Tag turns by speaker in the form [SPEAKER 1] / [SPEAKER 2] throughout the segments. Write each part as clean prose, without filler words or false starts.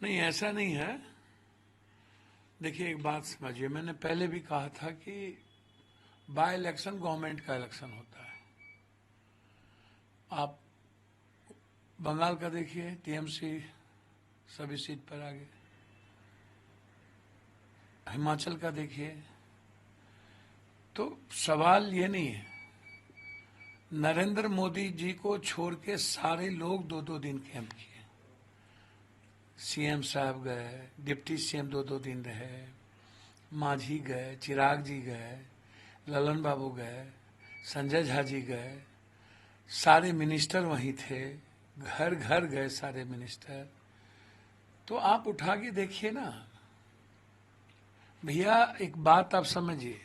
[SPEAKER 1] नहीं, ऐसा नहीं है। देखिए, एक बात समझिए, मैंने पहले भी कहा था कि बाय इलेक्शन गवर्नमेंट का इलेक्शन होता है। आप बंगाल का देखिए, टीएमसी सभी सीट पर आ गए। हिमाचल का देखिए। तो सवाल ये नहीं है, नरेंद्र मोदी जी को छोड़ के सारे लोग 2-2 दिन कैंप किए। सीएम साहब गए, डिप्टी सीएम 2-2 दिन रहे, मांझी गए, चिराग जी गए, ललन बाबू गए, संजय झा जी गए, सारे मिनिस्टर वहीं थे, घर घर गए सारे मिनिस्टर। तो आप उठा के देखिए ना भैया, एक बात आप समझिए,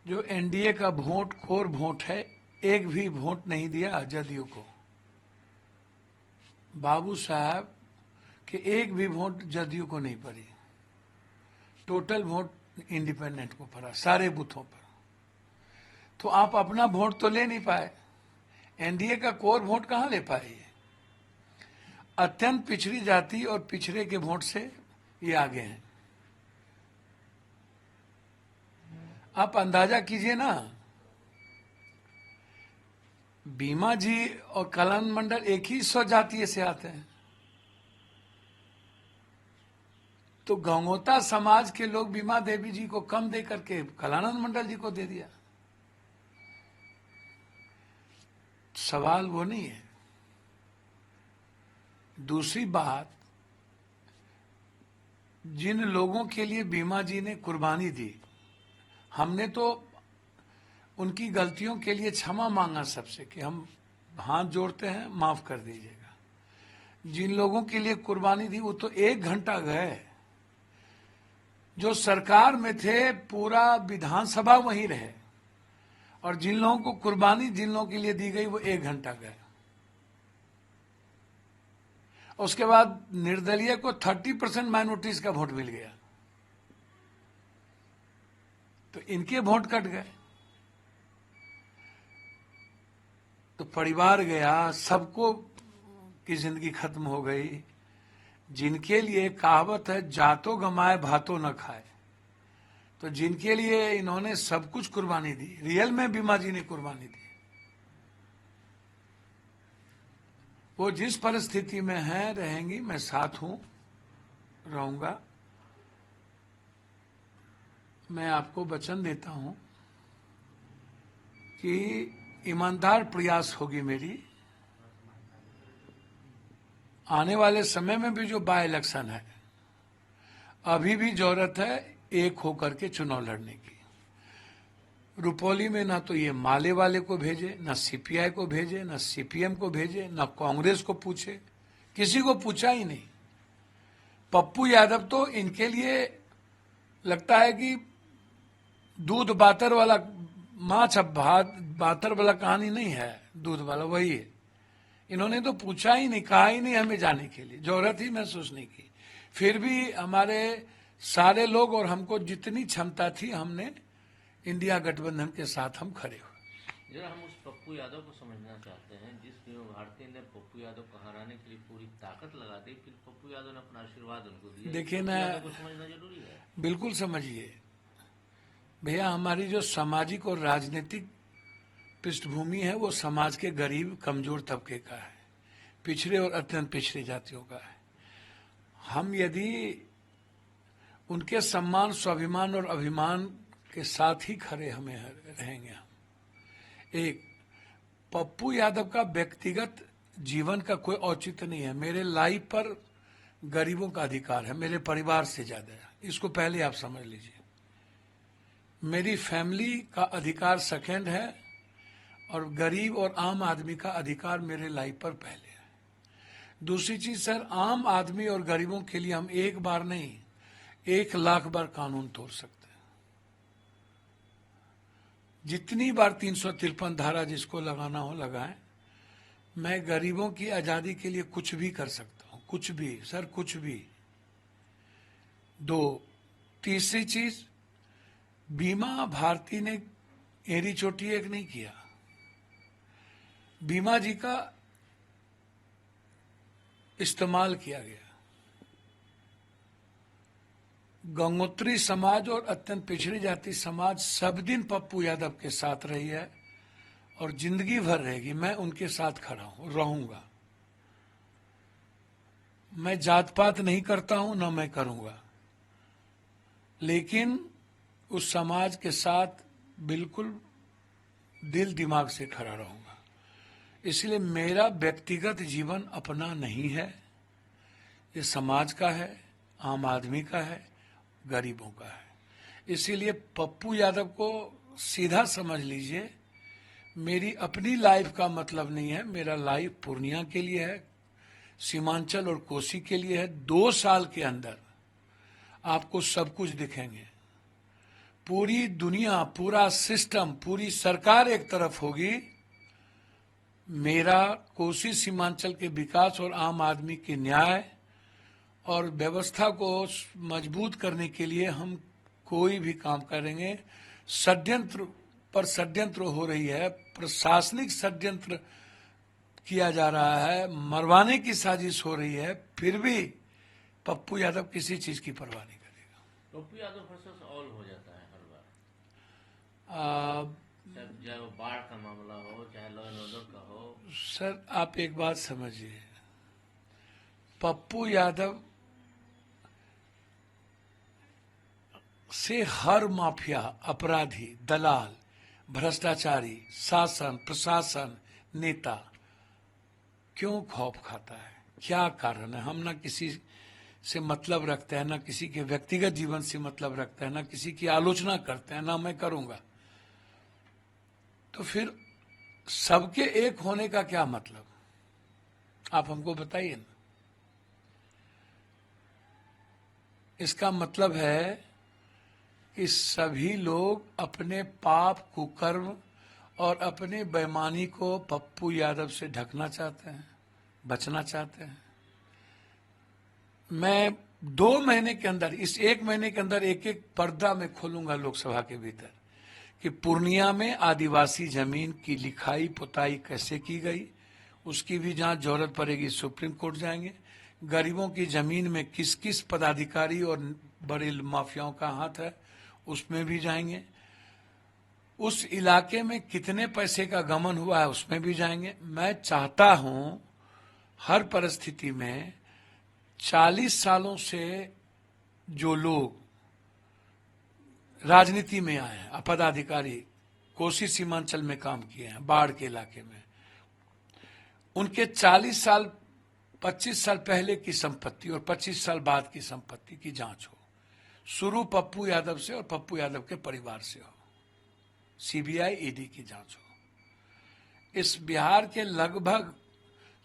[SPEAKER 1] जो एनडीए का वोट कोर वोट है, एक भी वोट नहीं दिया जदयू को। बाबू साहब के एक भी वोट जदयू को नहीं पड़ी, टोटल वोट इंडिपेंडेंट को पड़ा सारे बूथों पर। तो आप अपना वोट तो ले नहीं पाए, एनडीए का कोर वोट कहां ले पाए? अत्यंत पिछड़ी जाति और पिछड़े के वोट से ये आगे हैं। आप अंदाजा कीजिए ना, बीमा जी और कल्याण मंडल एक ही स्वजातीय से आते हैं, तो गंगोता समाज के लोग बीमा देवी जी को कम दे करके कल्याण मंडल जी को दे दिया। सवाल वो नहीं है। दूसरी बात, जिन लोगों के लिए बीमा जी ने कुर्बानी दी, हमने तो उनकी गलतियों के लिए क्षमा मांगा सबसे कि हम हाथ जोड़ते हैं, माफ कर दीजिएगा। जिन लोगों के लिए कुर्बानी दी वो तो 1 घंटा गए, जो सरकार में थे पूरा विधानसभा वहीं रहे, और जिन लोगों को कुर्बानी जिन लोगों के लिए दी गई वो 1 घंटा गए। उसके बाद निर्दलीय को 30% माइनॉरिटीज का वोट मिल गया, तो इनके वोट कट गए, तो परिवार गया, सबको की जिंदगी खत्म हो गई। जिनके लिए कहावत है जातो गमाए भातो न खाए, तो जिनके लिए इन्होंने सब कुछ कुर्बानी दी, रियल में बीमा जी ने कुर्बानी दी, वो जिस परिस्थिति में है रहेंगी, मैं साथ हूं, रहूंगा। मैं आपको वचन देता हूं कि ईमानदार प्रयास होगी मेरी। आने वाले समय में भी जो बाय इलेक्शन है, अभी भी जरूरत है एक होकर के चुनाव लड़ने की। रुपौली में ना तो ये माले वाले को भेजे, ना सीपीआई को भेजे, ना सीपीएम को भेजे, ना कांग्रेस को पूछे, किसी को पूछा ही नहीं। पप्पू यादव तो इनके लिए लगता है कि दूध बातर वाला माछ, अब भात बातर वाला कहानी नहीं है, दूध वाला वही है। इन्होंने तो पूछा ही नहीं, कहा ही नहीं हमें जाने के लिए, जरूरत ही महसूस नहीं की। फिर भी हमारे सारे लोग और हमको जितनी क्षमता थी, हमने इंडिया गठबंधन के साथ हम खड़े हुए।
[SPEAKER 2] जरा हम उस पप्पू यादव को समझना चाहते हैं, जिस विनोद भारती ने पप्पू यादव को हराने के लिए पूरी ताकत लगा दी, फिर पप्पू यादव ने अपना आशीर्वाद उनको दिया।
[SPEAKER 1] देखिए ना,
[SPEAKER 2] को समझना जरूरी है।
[SPEAKER 1] बिल्कुल समझिए भैया, हमारी जो सामाजिक और राजनीतिक पृष्ठभूमि है वो समाज के गरीब कमजोर तबके का है, पिछड़े और अत्यंत पिछड़ी जातियों का है। हम यदि उनके सम्मान, स्वाभिमान और अभिमान के साथ ही खड़े हमें रहेंगे। हम एक पप्पू यादव का व्यक्तिगत जीवन का कोई औचित्य नहीं है, मेरे लाइफ पर गरीबों का अधिकार है, मेरे परिवार से ज्यादा है, इसको पहले आप समझ लीजिए। मेरी फैमिली का अधिकार सेकंड है, और गरीब और आम आदमी का अधिकार मेरे लाइफ पर पहले है। दूसरी चीज सर, आम आदमी और गरीबों के लिए हम एक बार नहीं 1,00,000 बार कानून तोड़ सकते हैं। जितनी बार 353 धारा जिसको लगाना हो लगाएं। मैं गरीबों की आजादी के लिए कुछ भी कर सकता हूं, कुछ भी सर, कुछ भी। तीसरी चीज, बीमा भारती ने एड़ी चोटी एक नहीं किया, बीमा जी का इस्तेमाल किया गया। गंगोत्री समाज और अत्यंत पिछड़ी जाति समाज सब दिन पप्पू यादव के साथ रही है और जिंदगी भर रहेगी। मैं उनके साथ खड़ा हूं, रहूंगा। मैं जात पात नहीं करता हूं, ना मैं करूंगा, लेकिन उस समाज के साथ बिल्कुल दिल दिमाग से खड़ा रहूंगा। इसलिए मेरा व्यक्तिगत जीवन अपना नहीं है, ये समाज का है, आम आदमी का है, गरीबों का है। इसीलिए पप्पू यादव को सीधा समझ लीजिए, मेरी अपनी लाइफ का मतलब नहीं है। मेरा लाइफ पूर्णिया के लिए है, सीमांचल और कोसी के लिए है। 2 साल के अंदर आपको सब कुछ दिखेंगे। पूरी दुनिया, पूरा सिस्टम, पूरी सरकार एक तरफ होगी। मेरा कोसी सीमांचल के विकास और आम आदमी के न्याय और व्यवस्था को मजबूत करने के लिए हम कोई भी काम करेंगे। षड्यंत्र पर षड्यंत्र हो रही है, प्रशासनिक षड्यंत्र किया जा रहा है, मरवाने की साजिश हो रही है, फिर भी पप्पू यादव किसी चीज की परवाह नहीं करेगा।
[SPEAKER 2] पप्पू यादव वर्सेस ऑल हो जाता है हर बार, चाहे वो बाढ़ का मामला हो, चाहे लॉ एंड ऑर्डर का हो।
[SPEAKER 1] सर आप एक बात समझिए, पप्पू यादव से हर माफिया, अपराधी, दलाल, भ्रष्टाचारी, शासन, प्रशासन, नेता क्यों खौफ खाता है? क्या कारण है? हम ना किसी से मतलब रखते हैं, ना किसी के व्यक्तिगत जीवन से मतलब रखते हैं, ना किसी की आलोचना करते हैं, ना मैं करूंगा। तो फिर सबके एक होने का क्या मतलब? आप हमको बताइए ना। इसका मतलब है कि सभी लोग अपने पाप, कुकर्म और अपने बेईमानी को पप्पू यादव से ढकना चाहते हैं, बचना चाहते हैं। मैं 2 महीने के अंदर, इस 1 महीने के अंदर एक एक पर्दा में खोलूंगा लोकसभा के भीतर कि पूर्णिया में आदिवासी जमीन की लिखाई पुताई कैसे की गई, उसकी भी जांच जरूरत पड़ेगी सुप्रीम कोर्ट जाएंगे। गरीबों की जमीन में किस किस पदाधिकारी और बड़े माफियाओं का हाथ है, उसमें भी जाएंगे। उस इलाके में कितने पैसे का गमन हुआ है, उसमें भी जाएंगे। मैं चाहता हूं हर परिस्थिति में 40 सालों से जो लोग राजनीति में आए हैं, पदाधिकारी, कोसी सीमांचल में काम किए हैं, बाढ़ के इलाके में, उनके 40 साल 25 साल पहले की संपत्ति और 25 साल बाद की संपत्ति की जांच हो। शुरू पप्पू यादव से और पप्पू यादव के परिवार से हो, सीबीआई ईडी की जांच हो। इस बिहार के लगभग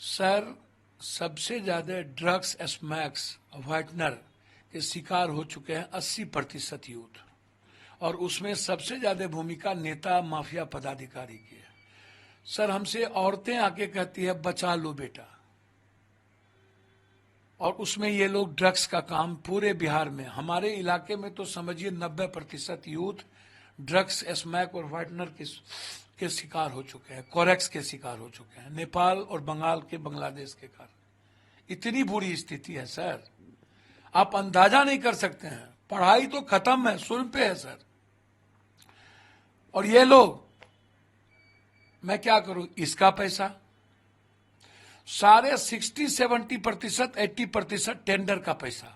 [SPEAKER 1] सर सबसे ज्यादा ड्रग्स, स्मैक्स, व्हाइटनर के शिकार हो चुके हैं 80% यूथ, और उसमें सबसे ज्यादा भूमिका नेता, माफिया, पदाधिकारी की है। सर हमसे औरतें आके कहती है बचा लो बेटा, और उसमें ये लोग ड्रग्स का काम पूरे बिहार में, हमारे इलाके में तो समझिए 90% यूथ ड्रग्स, स्मैक और व्हाइटनर के शिकार हो चुके हैं, कोरेक्स के शिकार हो चुके हैं, नेपाल और बंगाल के, बांग्लादेश के कारण। इतनी बुरी स्थिति है सर, आप अंदाजा नहीं कर सकते हैं। पढ़ाई तो खत्म है, शुरू पे है सर। और ये लोग, मैं क्या करूं, इसका पैसा सारे 60-70%, 80% टेंडर का पैसा,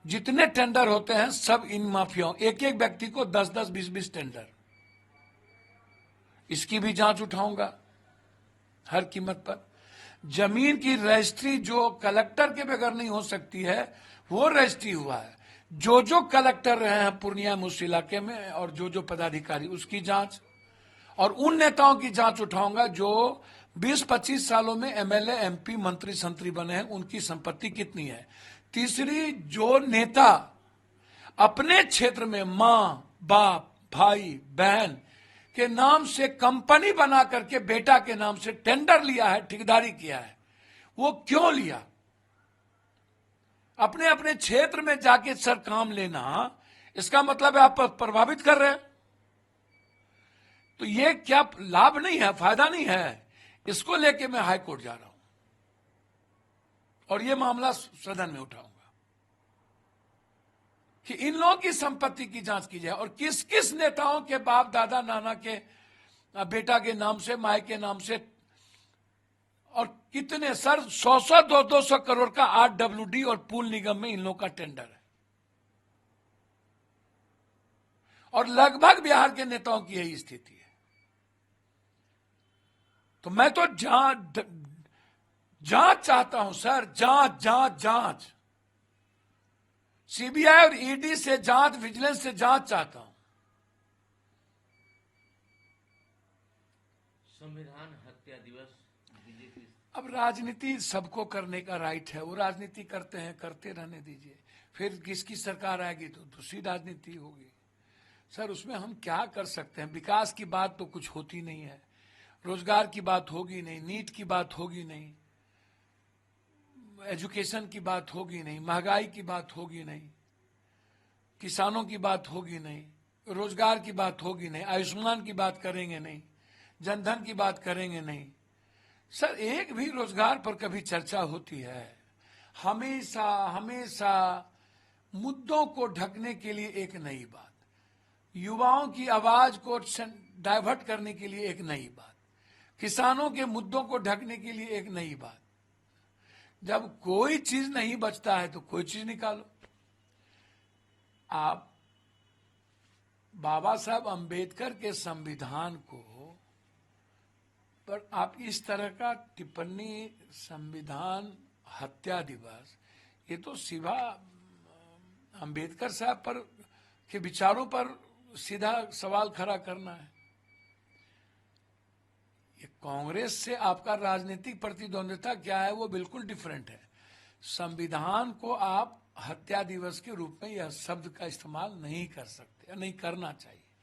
[SPEAKER 1] जितने टेंडर होते हैं सब इन माफियाओं, एक एक व्यक्ति को 10-10, 20-20 टेंडर। इसकी भी जांच उठाऊंगा हर कीमत पर। जमीन की रजिस्ट्री जो कलेक्टर के बगैर नहीं हो सकती है, वो रजिस्ट्री हुआ है। जो जो कलेक्टर रहे हैं पूर्णिया में, उस इलाके में, और जो जो पदाधिकारी, उसकी जांच, और उन नेताओं की जांच उठाऊंगा जो 20-25 सालों में एमएलए, एमपी, मंत्री, संतरी बने हैं, उनकी संपत्ति कितनी है। तीसरी, जो नेता अपने क्षेत्र में मां, बाप, भाई, बहन के नाम से कंपनी बना करके बेटा के नाम से टेंडर लिया है, ठेकेदारी किया है, वो क्यों लिया? अपने अपने क्षेत्र में जाके सर काम लेना, इसका मतलब है आप प्रभावित कर रहे हैं। तो ये क्या लाभ नहीं है, फायदा नहीं है। इसको लेके मैं हाई कोर्ट जा रहा हूं और ये मामला सदन में उठाऊंगा। कि इन लोगों की संपत्ति की जांच की जाए और किस किस नेताओं के बाप दादा नाना के बेटा के नाम से, माए के नाम से, और कितने सर 100 200 करोड़ का RWD और पूल निगम में इन लोगों का टेंडर है, और लगभग बिहार के नेताओं की यही स्थिति है। तो मैं तो जांच चाहता हूं सर, जांच जांच जांच, सीबीआई और ईडी से जांच, विजिलेंस से जांच चाहता हूं।
[SPEAKER 2] संविधान हत्या दिवस बीजेपी,
[SPEAKER 1] अब राजनीति सबको करने का राइट है, वो राजनीति करते हैं, करते रहने दीजिए, फिर किसकी सरकार आएगी तो दूसरी राजनीति होगी। सर उसमें हम क्या कर सकते हैं? विकास की बात तो कुछ होती नहीं है, रोजगार की बात होगी नहीं, नीट की बात होगी नहीं, एजुकेशन की बात होगी नहीं, महंगाई की बात होगी नहीं, किसानों की बात होगी नहीं, रोजगार की बात होगी नहीं, आयुष्मान की बात करेंगे नहीं, जनधन की बात करेंगे नहीं। सर एक भी रोजगार पर कभी चर्चा होती है? हमेशा हमेशा मुद्दों को ढकने के लिए एक नई बात, युवाओं की आवाज को डाइवर्ट करने के लिए एक नई बात, किसानों के मुद्दों को ढकने के लिए एक नई बात। जब कोई चीज नहीं बचता है तो कोई चीज निकालो। आप बाबा साहब अंबेडकर के संविधान को पर आप इस तरह का टिप्पणी, संविधान हत्या दिवस, ये तो सीधा अंबेडकर साहब पर के विचारों पर सीधा सवाल खड़ा करना है। ये कांग्रेस से आपका राजनीतिक प्रतिद्वंद्विता क्या है वो बिल्कुल डिफरेंट है। संविधान को आप हत्या दिवस के रूप में यह शब्द का इस्तेमाल नहीं कर सकते, नहीं करना चाहिए।